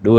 2